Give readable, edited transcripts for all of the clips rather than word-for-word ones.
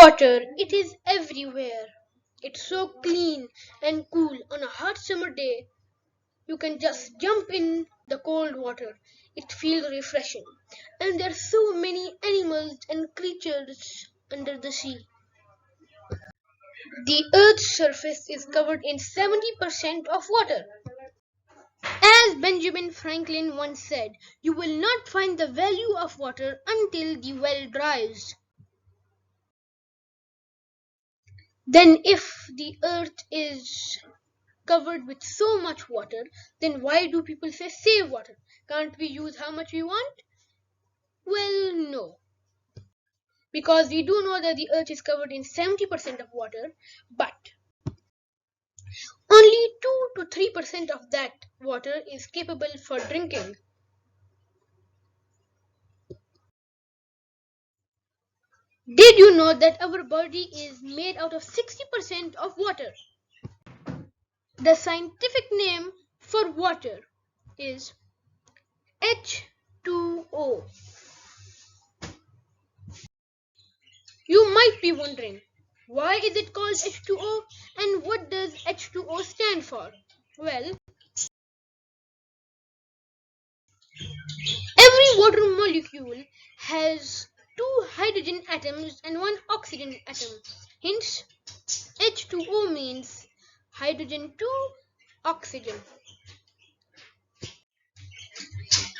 Water, it is everywhere. It's so clean and cool on a hot summer day. You can just jump in the cold water. It feels refreshing. And there are so many animals and creatures under the sea. The Earth's surface is covered in 70% of water. As Benjamin Franklin once said, you will not find the value of water until the well dries. Then if the earth is covered with so much water, then why do people say save water? Can't we use how much we want? Well, no. Because we do know that the earth is covered in 70% of water, but only 2 to 3% of that water is capable for drinking. Did you know that our body is made out of 60% of water? The scientific name for water is H2o. You might be wondering, why is it called H2O and what does H2O stand for? Well, every water molecule has two hydrogen atoms and one oxygen atom. Hence, H2O means hydrogen 2 oxygen.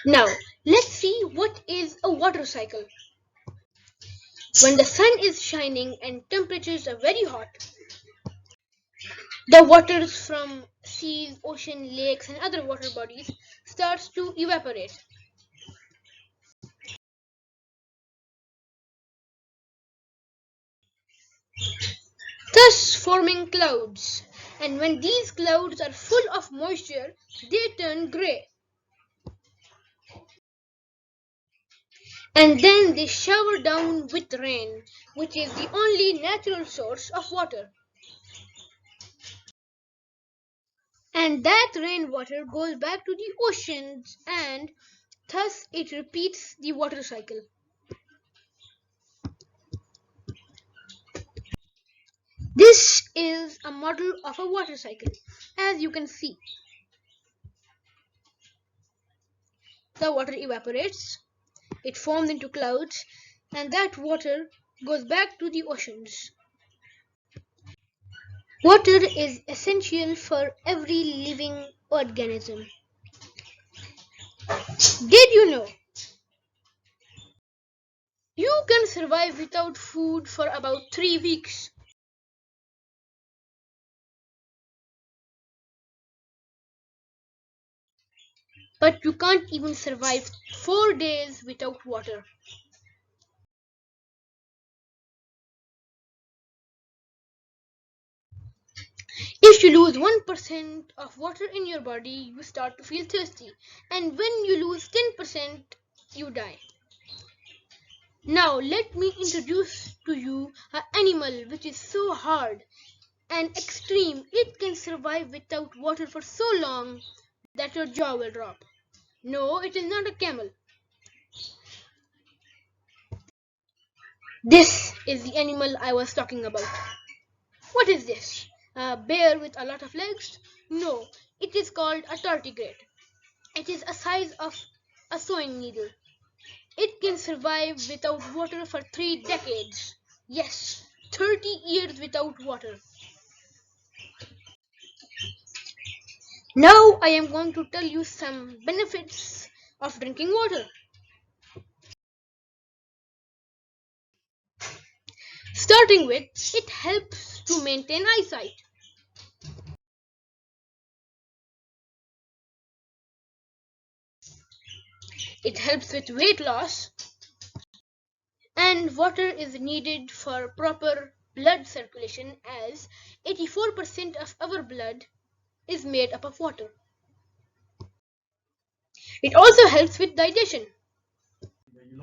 Now, let's see what is a water cycle. When the sun is shining and temperatures are very hot, the waters from seas, ocean, lakes and other water bodies starts to evaporate. Thus forming clouds. And when these clouds are full of moisture, they turn grey. And then they shower down with rain, which is the only natural source of water. And that rainwater goes back to the oceans and thus it repeats the water cycle. This is a model of a water cycle. As you can see, the water evaporates, it forms into clouds, and that water goes back to the oceans. Water is essential for every living organism. Did you know? You can survive without food for about 3 weeks. But you can't even survive 4 days without water. If you lose 1% of water in your body, you start to feel thirsty. And when you lose 10%, you die. Now let me introduce to you an animal which is so hard and extreme. It can survive without water for so long that your jaw will drop. No, it is not a camel. This is the animal I was talking about. What is this? A bear with a lot of legs? No, it is called a tardigrade. It is a size of a sewing needle. It can survive without water for 3 decades. Yes, 30 years without water. Now I am going to tell you some benefits of drinking water. Starting with, it helps to maintain eyesight. It helps with weight loss. And water is needed for proper blood circulation as 84% of our blood is made up of water. It also helps with digestion.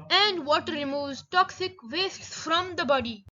And water removes toxic wastes from the body.